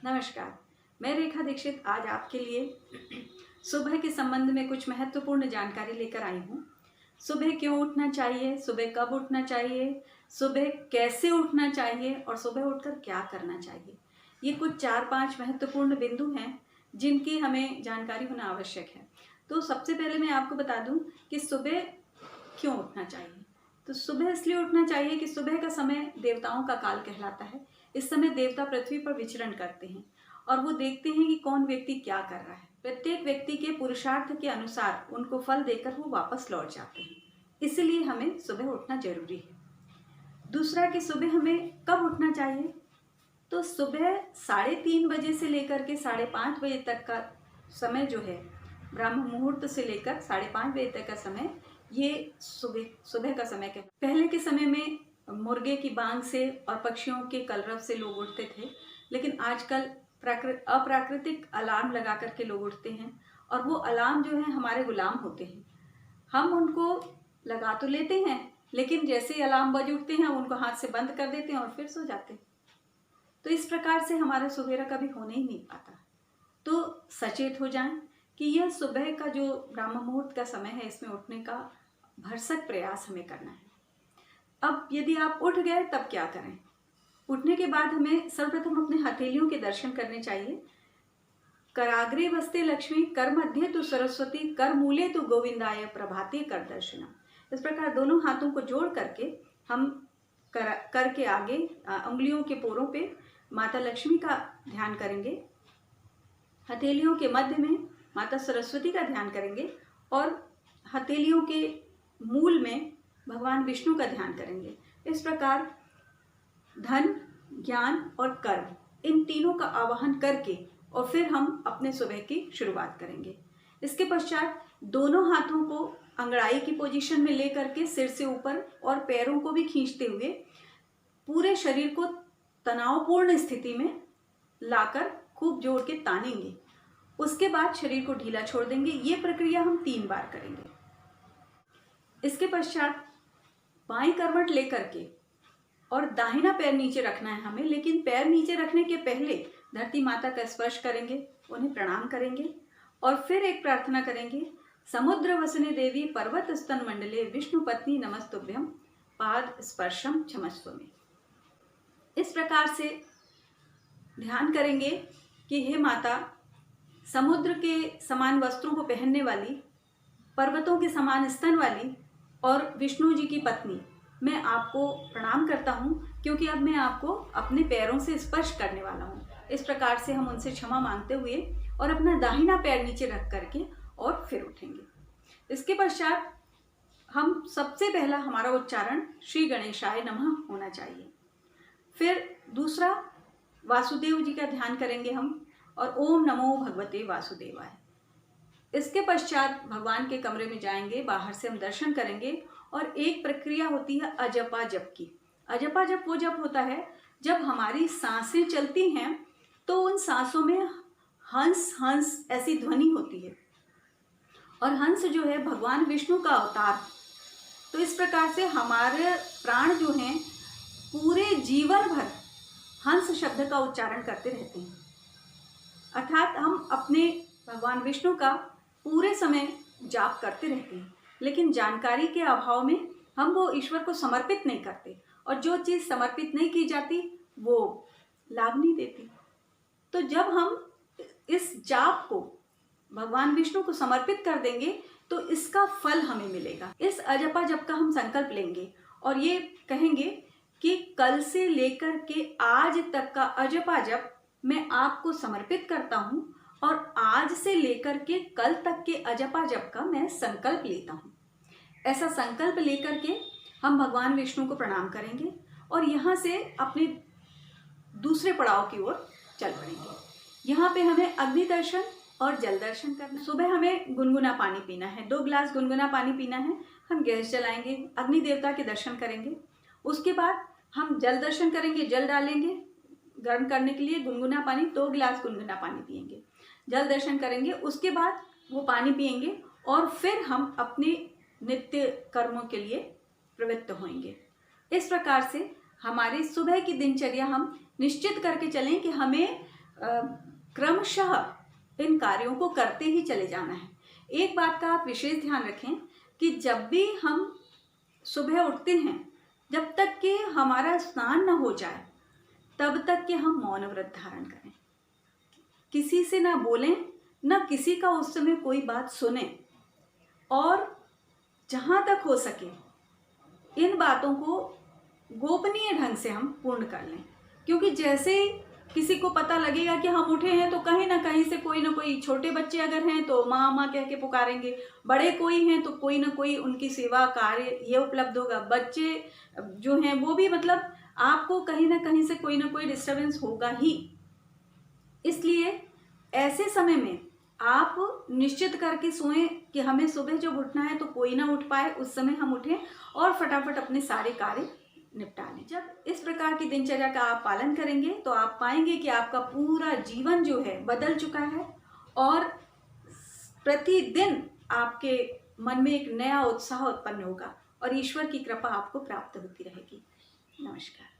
नमस्कार। मैं रेखा दीक्षित आज आपके लिए सुबह के संबंध में कुछ महत्वपूर्ण जानकारी लेकर आई हूँ। सुबह क्यों उठना चाहिए, सुबह कब उठना चाहिए, सुबह कैसे उठना चाहिए और सुबह उठकर क्या करना चाहिए। ये कुछ 4-5 महत्वपूर्ण बिंदु हैं जिनकी हमें जानकारी होना आवश्यक है। तो सबसे पहले मैं आपको बता दूं कि सुबह क्यों उठना चाहिए। तो सुबह इसलिए उठना चाहिए कि सुबह का समय देवताओं का काल कहलाता है। इस समय देवता पृथ्वी पर विचरण करते हैं और वो देखते हैं कि कौन व्यक्ति क्या कर रहा है। प्रत्येक व्यक्ति के पुरुषार्थ के अनुसार उनको फल देकर वो वापस लौट जाते हैं। इसलिए हमें सुबह उठना जरूरी है। दूसरा कि सुबह हमें कब उठना चाहिए, तो सुबह 3:30 बजे से लेकर के 5:30 बजे तक का समय जो है, ब्रह्म मुहूर्त से लेकर 5:30 बजे तक का समय, ये सुबह का समय है। पहले के समय में मुर्गे की बांग से और पक्षियों के कलरव से लोग उठते थे, लेकिन आजकल अप्राकृतिक अलार्म लगा करके लोग उठते हैं और वो अलार्म जो है हमारे गुलाम होते हैं। हम उनको लगा तो लेते हैं, लेकिन जैसे ही अलार्म बज उठते हैं उनको हाथ से बंद कर देते हैं और फिर सो जाते हैं। तो इस प्रकार से हमारा सवेरा कभी होने ही नहीं पाता। तो सचेत हो जाएं कि यह सुबह का जो ब्रह्म मुहूर्त का समय है, इसमें उठने का भरसक प्रयास हमें करना है। अब यदि आप उठ गए तब क्या करें। उठने के बाद हमें सर्वप्रथम अपने हथेलियों के दर्शन करने चाहिए। कराग्रे वस्ते लक्ष्मी, कर मध्य तु सरस्वती, कर मूले तु गोविंदाय, प्रभाते कर दर्शनम। इस प्रकार दोनों हाथों को जोड़ करके हम कर के आगे उंगलियों के पोरों पे माता लक्ष्मी का ध्यान करेंगे, हथेलियों के मध्य में माता सरस्वती का ध्यान करेंगे और हथेलियों के मूल में भगवान विष्णु का ध्यान करेंगे। इस प्रकार धन, ज्ञान और कर्म, इन तीनों का आवाहन करके और फिर हम अपने सुबह की शुरुआत करेंगे। इसके पश्चात दोनों हाथों को अंगड़ाई की पोजीशन में लेकर के सिर से ऊपर और पैरों को भी खींचते हुए पूरे शरीर को तनावपूर्ण स्थिति में लाकर खूब जोर के तानेंगे। उसके बाद शरीर को ढीला छोड़ देंगे। ये प्रक्रिया हम 3 बार करेंगे। इसके पश्चात बाईं करवट लेकर के और दाहिना पैर नीचे रखना है हमें, लेकिन पैर नीचे रखने के पहले धरती माता का स्पर्श करेंगे, उन्हें प्रणाम करेंगे और फिर एक प्रार्थना करेंगे। समुद्र वसने देवी, पर्वत स्तन मंडले, विष्णु पत्नी नमस्तुभ्यम, पाद स्पर्शम क्षमस्व में। इस प्रकार से ध्यान करेंगे कि हे माता, समुद्र के समान वस्त्रों को पहनने वाली, पर्वतों के समान स्तन वाली और विष्णु जी की पत्नी, मैं आपको प्रणाम करता हूँ क्योंकि अब मैं आपको अपने पैरों से स्पर्श करने वाला हूँ। इस प्रकार से हम उनसे क्षमा मांगते हुए और अपना दाहिना पैर नीचे रख करके और फिर उठेंगे। इसके पश्चात हम सबसे पहला हमारा उच्चारण श्री गणेशाय नमः होना चाहिए। फिर दूसरा वासुदेव जी का ध्यान करेंगे हम और ओम नमो भगवते वासुदेवाय। इसके पश्चात भगवान के कमरे में जाएंगे, बाहर से हम दर्शन करेंगे और एक प्रक्रिया होती है अजपा जप की। अजपा जप वो जप होता है जब हमारी सांसें चलती हैं तो उन सांसों में हंस हंस ऐसी ध्वनि होती है और हंस जो है भगवान विष्णु का अवतार। तो इस प्रकार से हमारे प्राण जो हैं पूरे जीवन भर हंस शब्द का उच्चारण करते रहते हैं, अर्थात हम अपने भगवान विष्णु का पूरे समय जाप करते रहते हैं, लेकिन जानकारी के अभाव में हम वो ईश्वर को समर्पित नहीं करते और जो चीज़ समर्पित नहीं की जाती वो लाभ नहीं देती। तो जब हम इस जाप को भगवान विष्णु को समर्पित कर देंगे तो इसका फल हमें मिलेगा। इस अजपा जप का हम संकल्प लेंगे और ये कहेंगे कि कल से लेकर के आज तक का अजपा जप मैं आपको समर्पित करता हूँ और आज से लेकर के कल तक के अजपा जप का मैं संकल्प लेता हूँ। ऐसा संकल्प लेकर के हम भगवान विष्णु को प्रणाम करेंगे और यहाँ से अपने दूसरे पड़ाव की ओर चल पड़ेंगे। यहाँ पे हमें अग्नि दर्शन और जल दर्शन करना। सुबह हमें गुनगुना पानी पीना है, 2 गिलास गुनगुना पानी पीना है। हम गैस जलाएंगे, अग्नि देवता के दर्शन करेंगे। उसके बाद हम जल दर्शन करेंगे, जल डालेंगे गर्म करने के लिए, गुनगुना पानी 2 गिलास गुनगुना पानी पिएंगे, जल दर्शन करेंगे। उसके बाद वो पानी पिएंगे और फिर हम अपने नित्य कर्मों के लिए प्रवृत्त होंगे। इस प्रकार से हमारी सुबह की दिनचर्या हम निश्चित करके चलें कि हमें क्रमशः इन कार्यों को करते ही चले जाना है। एक बात का आप विशेष ध्यान रखें कि जब भी हम सुबह उठते हैं, जब तक कि हमारा स्नान न हो जाए तब तक कि हम मौन व्रत धारण करें। किसी से ना बोलें, ना किसी का उस समय कोई बात सुने, और जहाँ तक हो सके इन बातों को गोपनीय ढंग से हम पूर्ण कर लें। क्योंकि जैसे ही किसी को पता लगेगा कि हम उठे हैं तो कहीं ना कहीं से कोई ना कोई, छोटे बच्चे अगर हैं तो माँ माँ कह के पुकारेंगे, बड़े कोई हैं तो कोई ना कोई उनकी सेवा कार्य ये उपलब्ध होगा, बच्चे जो हैं वो भी, मतलब आपको कहीं ना कहीं से कोई ना कोई डिस्टर्बेंस होगा ही। इसलिए ऐसे समय में आप निश्चित करके सोएं कि हमें सुबह जब उठना है तो कोई ना उठ पाए, उस समय हम उठें और फटाफट अपने सारे कार्य निपटा लें। जब इस प्रकार की दिनचर्या का आप पालन करेंगे तो आप पाएंगे कि आपका पूरा जीवन जो है बदल चुका है, और प्रतिदिन आपके मन में एक नया उत्साह उत्पन्न होगा और ईश्वर की कृपा आपको प्राप्त होती रहेगी। नमस्कार।